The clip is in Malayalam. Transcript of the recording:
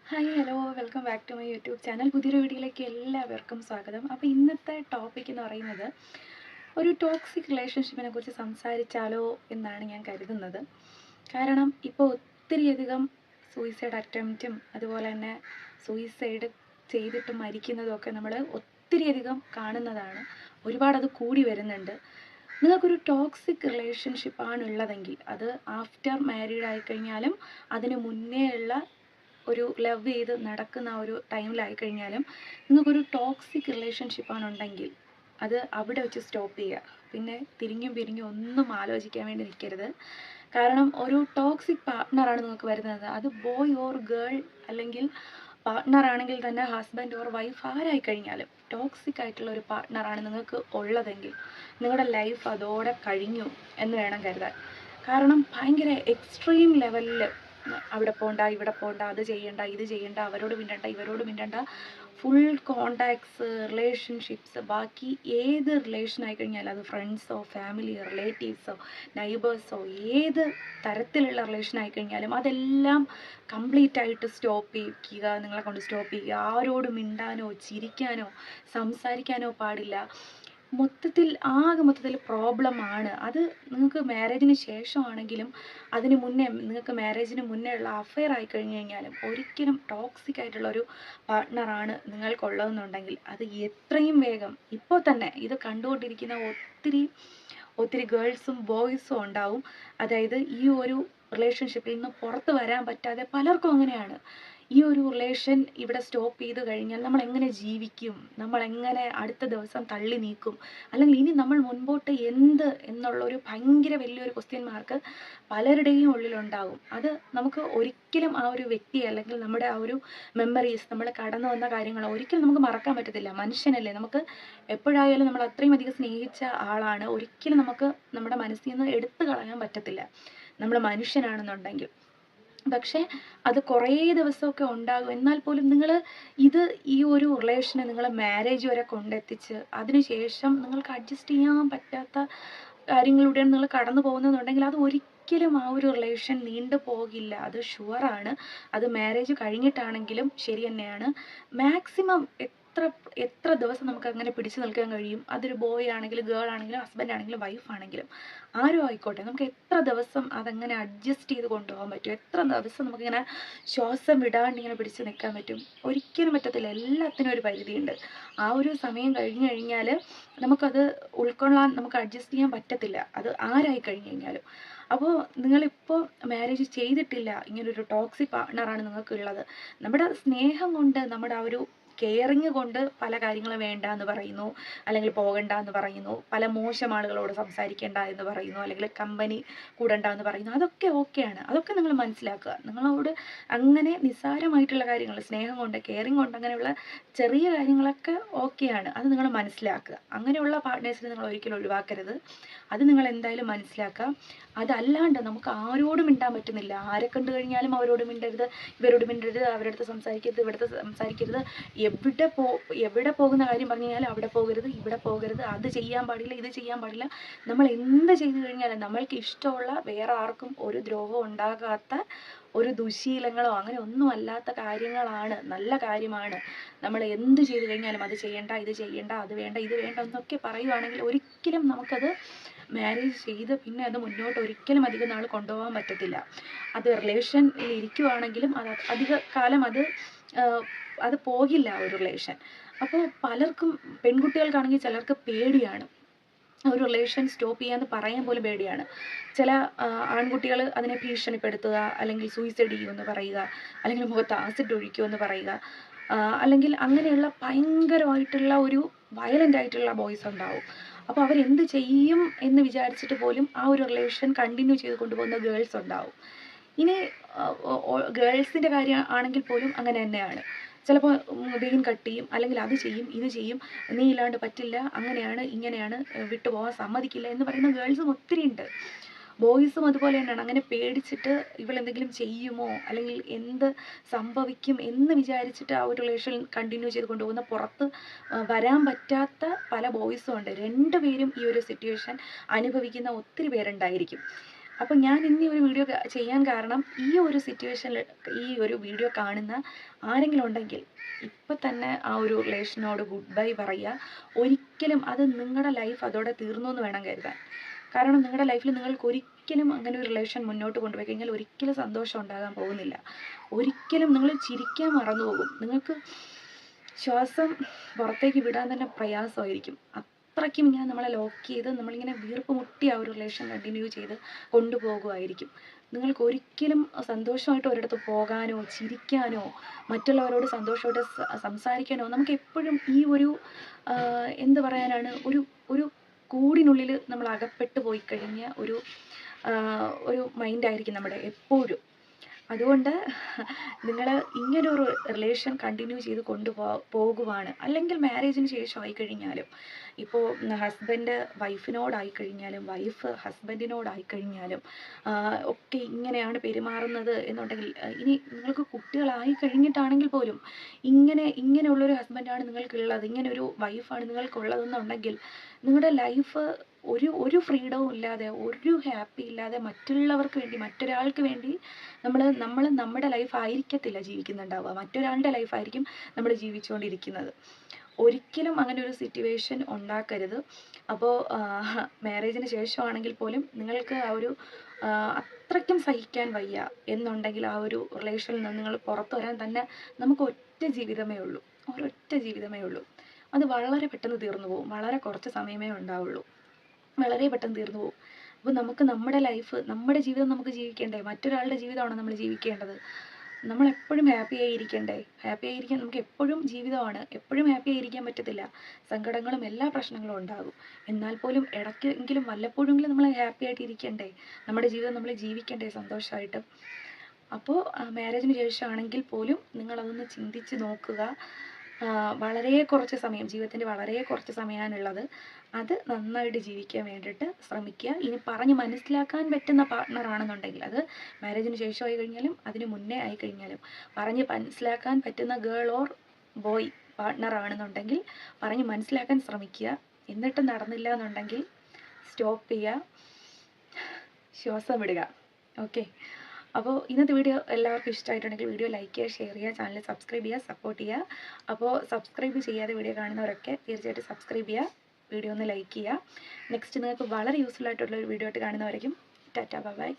Hi hello welcome back to my YouTube channel. പുതിയൊരു വീഡിയോയിലേക്ക് എല്ലാവർക്കും സ്വാഗതം. അപ്പോൾ ഇന്നത്തെ ടോപ്പിക് എന്ന് പറയുന്നത് ഒരു ടോക്സിക് റിലേഷൻഷിപ്പിനെ കുറിച്ച് സംസാരിച്ചാലോ എന്നാണ് ഞാൻ കരുതുന്നത്. കാരണം ഇപ്പോൾ ഒത്തിരിയധികം സൂയിസൈഡ് അറ്റംപ്റ്റും അതുപോലെ തന്നെ സൂയിസൈഡ് ചെയ്തിട്ട് മരിക്കുന്നതൊക്കെ നമ്മൾ ഒത്തിരിയധികം കാണുന്നതാണ്. ഒരുപാടത് കൂടി വരുന്നുണ്ട്. നിങ്ങൾക്കൊരു ടോക്സിക് റിലേഷൻഷിപ്പാണ് ഉള്ളതെങ്കിൽ അത് ആഫ്റ്റർ മാരീഡ് ആയിക്കഴിഞ്ഞാലും അതിന് മുന്നേ ഉള്ള ഒരു ലവ് ചെയ്ത് നടക്കുന്ന ആ ഒരു ടൈമിലായി കഴിഞ്ഞാലും നിങ്ങൾക്കൊരു ടോക്സിക് റിലേഷൻഷിപ്പാണ് ഉണ്ടെങ്കിൽ അത് അവിടെ വെച്ച് സ്റ്റോപ്പ് ചെയ്യുക. പിന്നെ തിരിഞ്ഞും പിരിഞ്ഞും ഒന്നും ആലോചിക്കാൻ വേണ്ടി നിൽക്കരുത്. കാരണം ഒരു ടോക്സിക് പാർട്ട്ണറാണ് നിങ്ങൾക്ക് വരുന്നത്. അത് ബോയ് ഓർ ഗേൾ അല്ലെങ്കിൽ പാർട്ട്ണർ ആണെങ്കിൽ തന്നെ ഹസ്ബൻഡ് ഓർ വൈഫ് ആരായി കഴിഞ്ഞാലും ടോക്സിക് ആയിട്ടുള്ള ഒരു പാർട്ട്ണറാണ് നിങ്ങൾക്ക് ഉള്ളതെങ്കിൽ നിങ്ങളുടെ ലൈഫ് അതോടെ കഴിഞ്ഞു എന്ന് വേണം കരുതാൻ. കാരണം ഭയങ്കര എക്സ്ട്രീം ലെവലിൽ അവിടെ പോകണ്ട, ഇവിടെ പോകണ്ട, അത് ചെയ്യണ്ട, ഇത് ചെയ്യണ്ട, അവരോട് മിണ്ടണ്ട, ഇവരോട് മിണ്ടണ്ട, ഫുൾ കോണ്ടാക്ട്സ്, റിലേഷൻഷിപ്സ്, ബാക്കി ഏത് റിലേഷൻ ആയി കഴിഞ്ഞാൽ അത് ഫ്രണ്ട്സോ ഫാമിലി റിലേറ്റീവ്സോ നൈബേഴ്സോ ഏത് തരത്തിലുള്ള റിലേഷൻ ആയി കഴിഞ്ഞാലും അതെല്ലാം കംപ്ലീറ്റ് ആയിട്ട് സ്റ്റോപ്പ് ചെയ്യിക്കുക. നിങ്ങളെ കൊണ്ട് സ്റ്റോപ്പ് ചെയ്യുക. ആരോടും മിണ്ടാനോ ചിരിക്കാനോ സംസാരിക്കാനോ പാടില്ല. മൊത്തത്തിൽ പ്രോബ്ലമാണ് അത്. നിങ്ങൾക്ക് മാരേജിന് ശേഷമാണെങ്കിലും അതിന് മുന്നേ, നിങ്ങൾക്ക് മാരേജിന് മുന്നേ ഉള്ള അഫെയർ ആയി കഴിഞ്ഞ് കഴിഞ്ഞാലും ഒരിക്കലും ടോക്സിക് ആയിട്ടുള്ള ഒരു പാർട്ട്ണറാണ് നിങ്ങൾക്കുള്ളതെന്നുണ്ടെങ്കിൽ അത് എത്രയും വേഗം ഇപ്പോൾ തന്നെ ഇത് കണ്ടുകൊണ്ടിരിക്കുന്ന ഒത്തിരി ഗേൾസും ബോയ്സും ഉണ്ടാവും. അതായത് ഈ ഒരു റിലേഷൻഷിപ്പിൽ നിന്ന് പുറത്ത് വരാൻ പറ്റാതെ പലർക്കും അങ്ങനെയാണ്. ഈ ഒരു റിലേഷൻ ഇവിടെ സ്റ്റോപ്പ് ചെയ്ത് കഴിഞ്ഞാൽ നമ്മൾ എങ്ങനെ ജീവിക്കും, നമ്മൾ എങ്ങനെ അടുത്ത ദിവസം തള്ളി നീക്കും, അല്ലെങ്കിൽ ഇനി നമ്മൾ മുൻപോട്ട് എന്ത് എന്നുള്ളൊരു ഭയങ്കര വലിയൊരു ക്വസ്റ്റ്യൻ മാർക്ക് പലരുടെയും ഉള്ളിലുണ്ടാകും. അത് നമുക്ക് ഒരിക്കലും ആ ഒരു വ്യക്തി അല്ലെങ്കിൽ നമ്മുടെ ആ ഒരു മെമ്മറീസ്, നമ്മൾ കടന്നു വന്ന കാര്യങ്ങൾ ഒരിക്കലും നമുക്ക് മറക്കാൻ പറ്റത്തില്ല. മനുഷ്യനല്ലേ, നമുക്ക് എപ്പോഴായാലും നമ്മൾ അത്രയും അധികം സ്നേഹിച്ച ആളാണ്, ഒരിക്കലും നമുക്ക് നമ്മുടെ മനസ്സിൽ നിന്ന് എടുത്തു കളയാൻ പറ്റത്തില്ല നമ്മൾ മനുഷ്യനാണെന്നുണ്ടെങ്കിൽ. പക്ഷേ അത് കുറേ ദിവസമൊക്കെ ഉണ്ടാകും. എന്നാൽ പോലും നിങ്ങൾ ഈ ഒരു റിലേഷനെ നിങ്ങൾ മാരേജ് വരെ കൊണ്ടെത്തിച്ച് അതിനുശേഷം നിങ്ങൾക്ക് അഡ്ജസ്റ്റ് ചെയ്യാൻ പറ്റാത്ത കാര്യങ്ങളിലൂടെയാണ് നിങ്ങൾ കടന്നു പോകുന്നതെന്നുണ്ടെങ്കിൽ അത് ഒരിക്കലും ആ ഒരു റിലേഷൻ നീണ്ടു പോകില്ല. അത് ഷുവറാണ്. അത് മാരേജ് കഴിഞ്ഞിട്ടാണെങ്കിലും ശരി തന്നെയാണ്. മാക്സിമം എത്ര ദിവസം നമുക്ക് അങ്ങനെ പിടിച്ചു നിൽക്കാൻ കഴിയും? അതൊരു ബോയ് ആണെങ്കിലും ഗേൾ ആണെങ്കിലും ഹസ്ബൻഡ് ആണെങ്കിലും വൈഫ് ആണെങ്കിലും ആരും ആയിക്കോട്ടെ, നമുക്ക് എത്ര ദിവസം അതങ്ങനെ അഡ്ജസ്റ്റ് ചെയ്ത് കൊണ്ടുപോകാൻ പറ്റും? എത്ര ദിവസം നമുക്കിങ്ങനെ ശ്വാസം വിടാണ്ട് ഇങ്ങനെ പിടിച്ച് നിൽക്കാൻ പറ്റും? ഒരിക്കലും പറ്റത്തില്ല. എല്ലാത്തിനും ഒരു പരിധിയുണ്ട്. ആ ഒരു സമയം കഴിഞ്ഞു കഴിഞ്ഞാൽ നമുക്കത് ഉൾക്കൊള്ളാൻ, നമുക്ക് അഡ്ജസ്റ്റ് ചെയ്യാൻ പറ്റത്തില്ല. അത് ആരായി കഴിഞ്ഞു കഴിഞ്ഞാലും. അപ്പോൾ നിങ്ങളിപ്പോൾ മാരേജ് ചെയ്തിട്ടില്ല, ഇങ്ങനൊരു ടോക്സിക് പാർട്ട്ണറാണ് നിങ്ങൾക്കുള്ളത്, നമ്മുടെ സ്നേഹം കൊണ്ട്, നമ്മുടെ ആ ഒരു കെയറിങ് കൊണ്ട് പല കാര്യങ്ങളും വേണ്ട എന്ന് പറയുന്നു, അല്ലെങ്കിൽ പോകണ്ട എന്ന് പറയുന്നു, പല മോശം ആളുകളോട് സംസാരിക്കേണ്ട എന്ന് പറയുന്നു, അല്ലെങ്കിൽ കമ്പനി കൂടണ്ട എന്ന് പറയുന്നു. അതൊക്കെ ഓക്കെയാണ്. അതൊക്കെ നിങ്ങൾ മനസ്സിലാക്കുക. നിങ്ങളോട് അങ്ങനെ നിസ്സാരമായിട്ടുള്ള കാര്യങ്ങൾ, സ്നേഹം കൊണ്ട് കെയറിങ് കൊണ്ട് അങ്ങനെയുള്ള ചെറിയ കാര്യങ്ങളൊക്കെ ഓക്കെയാണ്. അത് നിങ്ങൾ മനസ്സിലാക്കുക. അങ്ങനെയുള്ള പാർട്ട്നേഴ്സിനെ നിങ്ങൾ ഒരിക്കലും ഒഴിവാക്കരുത്. അത് നിങ്ങൾ എന്തായാലും മനസ്സിലാക്കുക. അതല്ലാണ്ട് നമുക്ക് ആരോടും മിണ്ടാൻ പറ്റുന്നില്ല. ആരെ കണ്ടു കഴിഞ്ഞാലും അവരോട് മിണ്ടരുത്, ഇവരോട് മിണ്ടരുത്, അവരുടെ അടുത്ത് സംസാരിക്കരുത്, ഇവിടുത്തെ സംസാരിക്കരുത്, എവിടെ പോകുന്ന കാര്യം പറഞ്ഞു കഴിഞ്ഞാൽ അവിടെ പോകരുത്, ഇവിടെ പോകരുത്, അത് ചെയ്യാൻ പാടില്ല, ഇത് ചെയ്യാൻ പാടില്ല. നമ്മൾ എന്ത് ചെയ്തു കഴിഞ്ഞാലും നമ്മൾക്ക് ഇഷ്ടമുള്ള, വേറെ ആർക്കും ഒരു ദ്രോഹം ഉണ്ടാകാത്ത, ഒരു ദുശീലങ്ങളോ അങ്ങനെ ഒന്നും അല്ലാത്ത കാര്യങ്ങളാണ്, നല്ല കാര്യമാണ്. നമ്മൾ എന്ത് ചെയ്തു കഴിഞ്ഞാലും അത് ചെയ്യണ്ട, ഇത് ചെയ്യണ്ട, അത് വേണ്ട, ഇത് വേണ്ട എന്നൊക്കെ പറയുവാണെങ്കിൽ ഒരിക്കലും നമുക്കത് മാരേജ് ചെയ്ത് പിന്നെ അത് മുന്നോട്ട് ഒരിക്കലും അധികം നാൾ കൊണ്ടുപോകാൻ പറ്റത്തില്ല. അത് റിലേഷനിൽ ഇരിക്കുവാണെങ്കിലും അത് അധിക കാലം അത് പോകില്ല ആ ഒരു റിലേഷൻ. അപ്പോൾ പലർക്കും, പെൺകുട്ടികൾക്കാണെങ്കിൽ ചിലർക്ക് പേടിയാണ് ഒരു റിലേഷൻ സ്റ്റോപ്പ് ചെയ്യാന്ന് പറയാൻ പോലും പേടിയാണ്. ചില ആൺകുട്ടികൾ അതിനെ ഭീഷണിപ്പെടുത്തുക, അല്ലെങ്കിൽ സൂയിസൈഡ് ചെയ്യുമെന്ന് പറയുക, അല്ലെങ്കിൽ മുഖത്ത് ആസിഡ് ഒഴിക്കുമെന്ന് പറയുക, അല്ലെങ്കിൽ അങ്ങനെയുള്ള ഭയങ്കരമായിട്ടുള്ള ഒരു വയലൻ്റ് ആയിട്ടുള്ള ബോയ്സ് ഉണ്ടാവും. അപ്പോൾ അവരെന്ത് ചെയ്യും എന്ന് വിചാരിച്ചിട്ട് പോലും ആ ഒരു റിലേഷൻ കണ്ടിന്യൂ ചെയ്ത് കൊണ്ടുപോകുന്ന ഗേൾസ് ഉണ്ടാവും. ഇനി ഗേൾസിൻ്റെ കാര്യം ആണെങ്കിൽ പോലും അങ്ങനെ തന്നെയാണ്. ചിലപ്പോൾ വെയിൻ കട്ട് ചെയ്യും, അല്ലെങ്കിൽ അത് ചെയ്യും, ഇത് ചെയ്യും, നീ ഇല്ലാണ്ട് പറ്റില്ല, അങ്ങനെയാണ് ഇങ്ങനെയാണ്, വിട്ടുപോകാൻ സമ്മതിക്കില്ല എന്ന് പറയുന്ന ഗേൾസും ഒത്തിരി ഉണ്ട്. ബോയ്സും അതുപോലെ തന്നെയാണ്. അങ്ങനെ പേടിച്ചിട്ട് ഇവളെന്തെങ്കിലും ചെയ്യുമോ, അല്ലെങ്കിൽ എന്ത് സംഭവിക്കും എന്ന് വിചാരിച്ചിട്ട് ആ ഒരു റിലേഷൻ കണ്ടിന്യൂ ചെയ്ത് കൊണ്ടുപോകുന്ന, പുറത്ത് വരാൻ പറ്റാത്ത പല ബോയ്സും ഉണ്ട്. രണ്ടുപേരും ഈ ഒരു സിറ്റുവേഷൻ അനുഭവിക്കുന്ന ഒത്തിരി പേരുണ്ടായിരിക്കും. അപ്പോൾ ഞാൻ ഇന്ന് ഈ ഒരു വീഡിയോ ചെയ്യാൻ കാരണം ഈ ഒരു സിറ്റുവേഷനിൽ ഈ ഒരു വീഡിയോ കാണുന്ന ആരെങ്കിലും ഉണ്ടെങ്കിൽ ഇപ്പം തന്നെ ആ ഒരു റിലേഷനോട് ഗുഡ് ബൈ പറയുക. ഒരിക്കലും അത് നിങ്ങളുടെ ലൈഫ് അതോടെ തീർന്നു എന്ന് വേണം കരുതാൻ. കാരണം നിങ്ങളുടെ ലൈഫിൽ നിങ്ങൾക്ക് ഒരിക്കലും അങ്ങനെ ഒരു റിലേഷൻ മുന്നോട്ട് കൊണ്ടുപോയി കഴിഞ്ഞാൽ ഒരിക്കലും സന്തോഷം ഉണ്ടാകാൻ പോകുന്നില്ല. ഒരിക്കലും നിങ്ങൾ ചിരിക്കാൻ മറന്നു പോകും. നിങ്ങൾക്ക് ശ്വാസം പുറത്തേക്ക് വിടാൻ തന്നെ പ്രയാസമായിരിക്കും. അത്രയ്ക്കും ഇങ്ങനെ നമ്മളെ ലോക്ക് ചെയ്ത് നമ്മളിങ്ങനെ വീർപ്പ് മുട്ടി ആ ഒരു റിലേഷൻ കണ്ടിന്യൂ ചെയ്ത് കൊണ്ടുപോകുമായിരിക്കും. നിങ്ങൾക്ക് ഒരിക്കലും സന്തോഷമായിട്ട് ഒരിടത്ത് പോകാനോ ചിരിക്കാനോ മറ്റുള്ളവരോട് സന്തോഷമായിട്ട് സംസാരിക്കാനോ നമുക്ക് എപ്പോഴും ഈ ഒരു എന്ത് പറയാനാണ്, ഒരു ഒരു കൂടിനുള്ളിൽ നമ്മൾ അകപ്പെട്ടു പോയി കഴിഞ്ഞ ഒരു മൈൻഡായിരിക്കും നമ്മുടെ എപ്പോഴും. അതുകൊണ്ട് നിങ്ങൾ ഇങ്ങനൊരു റിലേഷൻ കണ്ടിന്യൂ ചെയ്ത് പോകുവാണ്, അല്ലെങ്കിൽ മാരേജിന് ശേഷം ആയിക്കഴിഞ്ഞാലും, ഇപ്പോൾ ഹസ്ബൻഡ് വൈഫിനോടായിക്കഴിഞ്ഞാലും വൈഫ് ഹസ്ബൻഡിനോടായിക്കഴിഞ്ഞാലും ഒക്കെ ഇങ്ങനെയാണ് പെരുമാറുന്നത് എന്നുണ്ടെങ്കിൽ, ഇനി നിങ്ങൾക്ക് കുട്ടികളായി കഴിഞ്ഞിട്ടാണെങ്കിൽ പോലും ഇങ്ങനെയുള്ളൊരു ഹസ്ബൻഡാണ് നിങ്ങൾക്കുള്ളത്, ഇങ്ങനൊരു വൈഫാണ് നിങ്ങൾക്കുള്ളതെന്നുണ്ടെങ്കിൽ നിങ്ങളുടെ ലൈഫ് ഒരു ഫ്രീഡവും ഇല്ലാതെ, ഒരു ഹാപ്പി ഇല്ലാതെ, മറ്റുള്ളവർക്ക് വേണ്ടി മറ്റൊരാൾക്ക് വേണ്ടി നമ്മൾ നമ്മുടെ ലൈഫ് ആയിരിക്കത്തില്ല ജീവിക്കുന്നുണ്ടാവുക, മറ്റൊരാളുടെ ലൈഫായിരിക്കും നമ്മൾ ജീവിച്ചുകൊണ്ടിരിക്കുന്നത്. ഒരിക്കലും അങ്ങനെ ഒരു സിറ്റുവേഷൻ ഉണ്ടാക്കരുത്. അപ്പോൾ മാരേജിന് ശേഷമാണെങ്കിൽ പോലും നിങ്ങൾക്ക് ആ ഒരു അത്രയ്ക്കും സഹിക്കാൻ വയ്യ എന്നുണ്ടെങ്കിൽ ആ ഒരു റിലേഷനിൽ നിന്ന് നിങ്ങൾ പുറത്തു വരാൻ തന്നെ നമുക്ക് ഒരൊറ്റ ജീവിതമേ ഉള്ളൂ. അത് വളരെ പെട്ടെന്ന് തീർന്നു പോകും. വളരെ കുറച്ച് സമയമേ ഉണ്ടാവുള്ളൂ. വളരെ പെട്ടെന്ന് തീർന്നു പോകും. അപ്പോൾ നമുക്ക് നമ്മുടെ ലൈഫ്, നമ്മുടെ ജീവിതം നമുക്ക് ജീവിക്കേണ്ടേ? മറ്റൊരാളുടെ ജീവിതമാണോ നമ്മൾ ജീവിക്കേണ്ടത്? നമ്മളെപ്പോഴും ഹാപ്പി ആയിരിക്കണ്ടേ? ഹാപ്പി ആയിരിക്കാൻ നമുക്ക് എപ്പോഴും ജീവിതമാണ്. എപ്പോഴും ഹാപ്പി ആയിരിക്കാൻ പറ്റത്തില്ല. സങ്കടങ്ങളും എല്ലാ പ്രശ്നങ്ങളും ഉണ്ടാകും. എന്നാൽ പോലും ഇടയ്ക്കെങ്കിലും വല്ലപ്പോഴെങ്കിലും നമ്മൾ ഹാപ്പി ആയിട്ട് ഇരിക്കണ്ടേ? നമ്മുടെ ജീവിതം നമ്മൾ ജീവിക്കണ്ടേ സന്തോഷമായിട്ട്? അപ്പോൾ മാരേജിന് ശേഷമാണെങ്കിൽ പോലും നിങ്ങളതൊന്ന് ചിന്തിച്ച് നോക്കുക. വളരെ കുറച്ച് സമയം, ജീവിതത്തിൻ്റെ വളരെ കുറച്ച് സമയമാണുള്ളത്. അത് നന്നായിട്ട് ജീവിക്കാൻ വേണ്ടിയിട്ട് ശ്രമിക്കുക. ഇനി പറഞ്ഞ് മനസ്സിലാക്കാൻ പറ്റുന്ന പാർട്ട്ണറാണെന്നുണ്ടെങ്കിൽ, അത് മാരേജിന് ശേഷം ആയി കഴിഞ്ഞാലും അതിന് മുന്നേ ആയി കഴിഞ്ഞാലും പറഞ്ഞ് മനസ്സിലാക്കാൻ പറ്റുന്ന ഗേൾ ഓർ ബോയ് പാർട്ട്ണറാണെന്നുണ്ടെങ്കിൽ പറഞ്ഞ് മനസ്സിലാക്കാൻ ശ്രമിക്കുക. എന്നിട്ട് നടന്നില്ല എന്നുണ്ടെങ്കിൽ സ്റ്റോപ്പ് ചെയ്യുക, ശ്വാസം വിടുക. ഓക്കെ. അപ്പോൾ ഇന്നത്തെ വീഡിയോ എല്ലാവർക്കും ഇഷ്ടമായിട്ടുണ്ടെങ്കിൽ വീഡിയോ ലൈക്ക് ചെയ്യുക, ഷെയർ ചെയ്യുക, ചാനൽ സബ്സ്ക്രൈബ് ചെയ്യുക, സപ്പോർട്ട് ചെയ്യുക. അപ്പോൾ സബ്സ്ക്രൈബ് ചെയ്യാതെ വീഡിയോ കാണുന്നവരൊക്കെ തീർച്ചയായിട്ടും സബ്സ്ക്രൈബ് ചെയ്യുക, വീഡിയോ ഒന്ന് ലൈക്ക് ചെയ്യുക. നെക്സ്റ്റ് നിങ്ങൾക്ക് വളരെ യൂസ്ഫുൾ ആയിട്ടുള്ള ഒരു വീഡിയോ ആയിട്ട് കാണുന്നവരേക്കും ടാറ്റാ ബൈ.